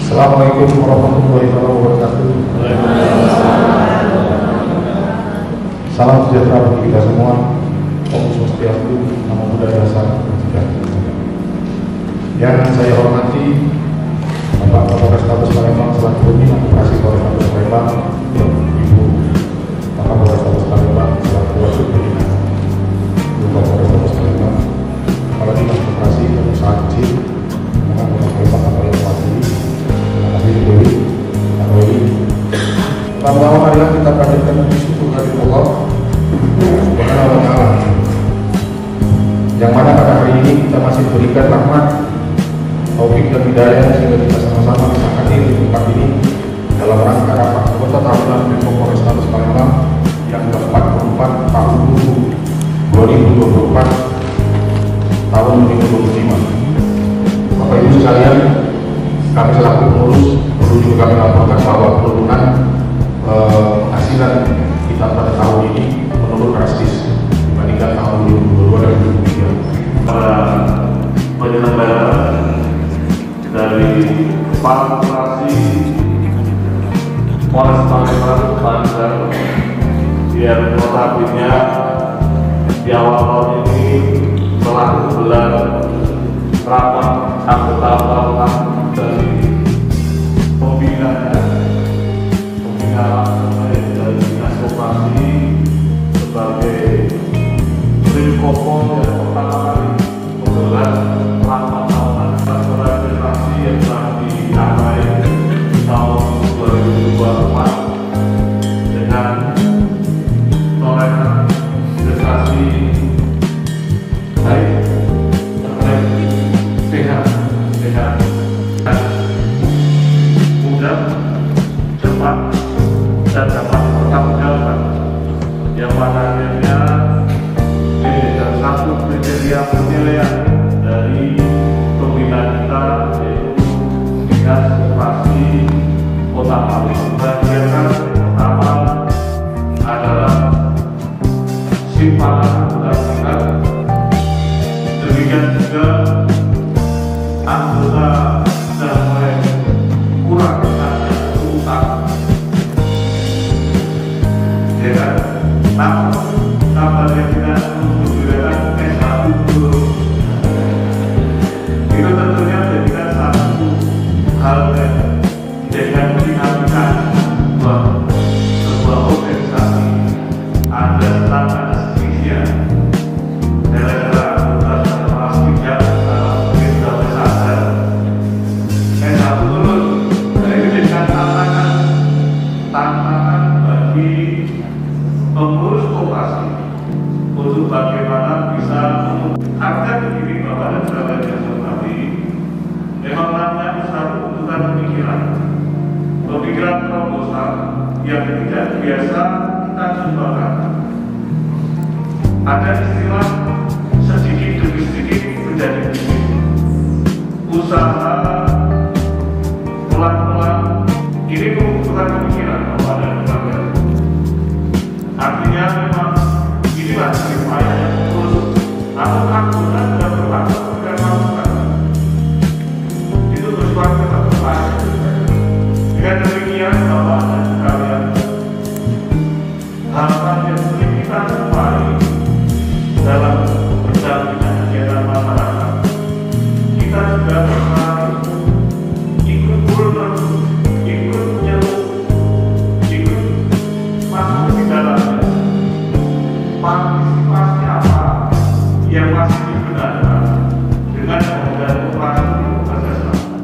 Assalamualaikum warahmatullahi wabarakatuh. Salam sejahtera bagi kita semua. Om Swastiastu, Namo Buddhaya, Salam Kebajikan. Yang saya hormati Bapak Kapolres Tabes Palembang selaku pimpinan operasi Polres Tabes Palembang, Ibu Kapolres Tabes Palembang selaku wakil pimpinan Kapolres Tabes Palembang, Kepala Dinas Operasi dan Usaha Kecil dengan Polres Palembang atau yang mewakili. Terima kasih Dewi. Pertama marilah kita panjatkan puji syukur kepada Allah Subhanahu wa Ta'ala, yang mana pada hari ini kita masih diberikan rahmat, taufik dan hidayah sehingga kita sama-sama bisa hadir di tempat ini dalam rangka rapat anggota tahunan Menko Polres Tabes Palembang yang ke-44 tahun 2024 tahun 2025. Bapak Ibu sekalian, kami selaku pengurus perlu juga kami laporkan bahwa penurunan penghasilan kita pada tahun ini menurun drastis dibandingkan tahun 2022 dan 2023. Para penyelenggara dari Korporasi Polres Palembang Banten yang notabene di awal tahun ini telah menggelar rapat anggota tahunan dari pembinaan dari Dinas Koperasi sebagai Menko yang pertama kali menggelar rapat tahunan transformasi yang telah dicapai tahun 2024 dengan toleransi prestasi baik, sehat, mudah, cepat, dan dapat bertanggungjawab, yang mana akhirnya salah satu kriteria penilaian dari pembinaan kita yaitu Dinas Koperasi Kota Palembang. Yang pertama adalah simpanan anggota, demikian juga anggota sudah mulai kurang ada utang, ya kan? Namun kabarnya kita menggunakan S1 dulu, itu tentunya menjadikan satu hal yang dengan dinamika bahwa sebuah organisasi ada standar selisih dalam anggota plastiknya mungkin sudah sadar S1 dulu. Nah, ini menjadikan tantangan bagi pengurus koperasi untuk bagaimana bisa artinya begini Bapak dan sahabat yang hormati, memang namanya usaha membutuhkan pemikiran terobosan yang tidak biasa kita jumpakan. Ada istilah sedikit demi sedikit menjadi bisnis, usaha pelan-pelan ini membutuhkan pemikiran Bapak dan sahabat. Artinya memang inilah upaya yang terus atau anggunan dan berlaku dan melakukan itu bersuara terbaik. Dengan demikian Bapak dan sekalian, hal-hal yang sering kita jumpai dalam berjalannya kegiatan masyarakat, kita juga pernah ikut burner, ikut nyeluk, ikut masuk di dalamnya. Partisipasi apa yang masih digunakan dengan modal operasi kerjasama.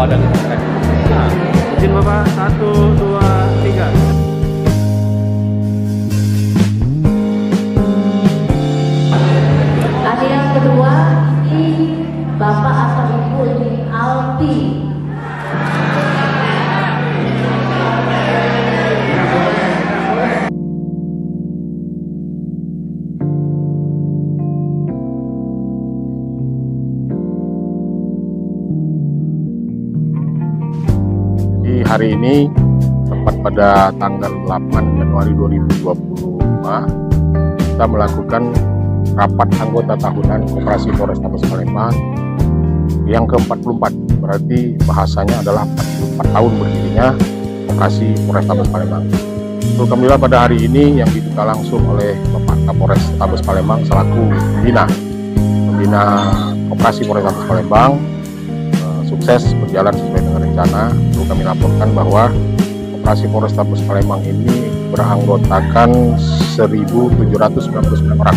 dan keren. Nah, izin Bapak 1, 2, 3. Ada yang kedua, ini Bapak atau Ibu ini Alpi. Jadi hari ini tepat pada tanggal 8 Januari 2025 kita melakukan rapat anggota tahunan Koperasi Polrestabes Palembang yang ke-44, berarti bahasanya adalah 44 tahun berdirinya Koperasi Polrestabes Palembang. Alhamdulillah pada hari ini yang dibuka langsung oleh Bapak Kapolres Tabes Palembang selaku pembina Koperasi Polrestabes Palembang sukses berjalan sesuai dengan rencana. Perlu kami laporkan bahwa Koperasi Polrestabes Palembang ini beranggotakan 1.799 orang.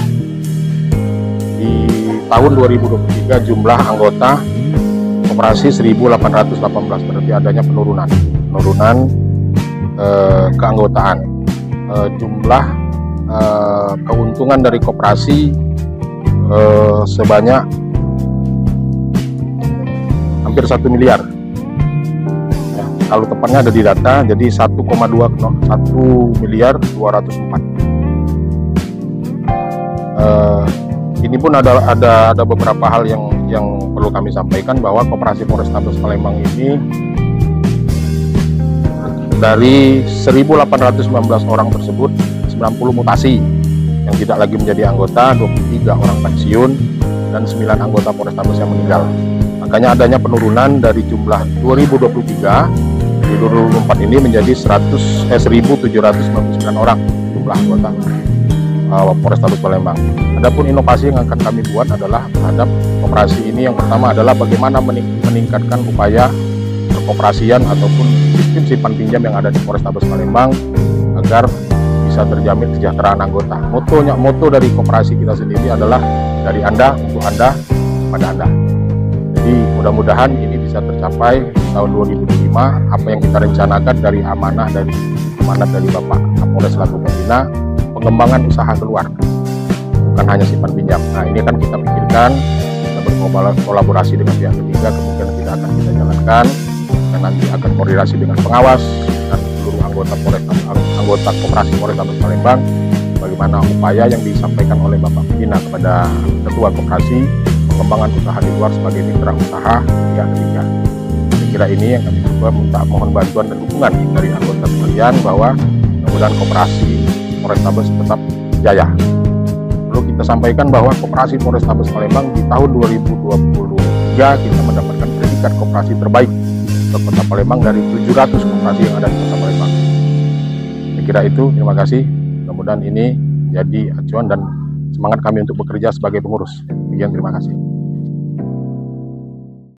Di tahun 2023 jumlah anggota koperasi 1.818, berarti adanya penurunan keanggotaan. Jumlah keuntungan dari koperasi sebanyak hampir 1 miliar. Ya, kalau tepatnya ada di data, jadi 1,2 miliar 204. Ini pun ada beberapa hal yang perlu kami sampaikan, bahwa Koperasi Polrestabes Palembang ini dari 1.819 orang tersebut 90 mutasi yang tidak lagi menjadi anggota, 23 orang pensiun, dan 9 anggota Polrestabes yang meninggal. Makanya adanya penurunan dari jumlah 2023 di 2024 ini menjadi 1.799 orang jumlah anggota Polrestabes Palembang. Adapun inovasi yang akan kami buat adalah terhadap koperasi ini, yang pertama adalah bagaimana meningkatkan upaya perkoperasian ataupun sistem simpan pinjam yang ada di Polrestabes Palembang agar bisa terjamin kesejahteraan anggota. Moto dari koperasi kita sendiri adalah dari Anda untuk Anda pada Anda. Jadi mudah-mudahan ini bisa tercapai tahun 2025 apa yang kita rencanakan dari amanat dari Bapak Kapolres selaku pembina, pengembangan usaha keluar, bukan hanya simpan pinjam. Nah, ini kan kita pikirkan, kita berkolaborasi dengan pihak ketiga, kemungkinan kita akan jalankan, dan nanti akan koordinasi dengan pengawas dan seluruh anggota Koperasi Polrestabes Palembang, bagaimana upaya yang disampaikan oleh Bapak Pembina kepada Ketua Koperasi, pengembangan usaha di luar sebagai mitra usaha pihak ketiga. Saya kira ini yang kami coba mohon bantuan dan dukungan dari anggota sekalian, bahwa mudah-mudahan Koperasi Polrestabes tetap jaya. Perlu kita sampaikan bahwa Koperasi Polrestabes Palembang di tahun 2023 kita mendapatkan predikat koperasi terbaik ke Kota Palembang dari 700 koperasi yang ada di Kota Palembang. Saya kira itu, terima kasih. Mudah-mudahan ini jadi acuan dan semangat kami untuk bekerja sebagai pengurus. Sekian, terima kasih.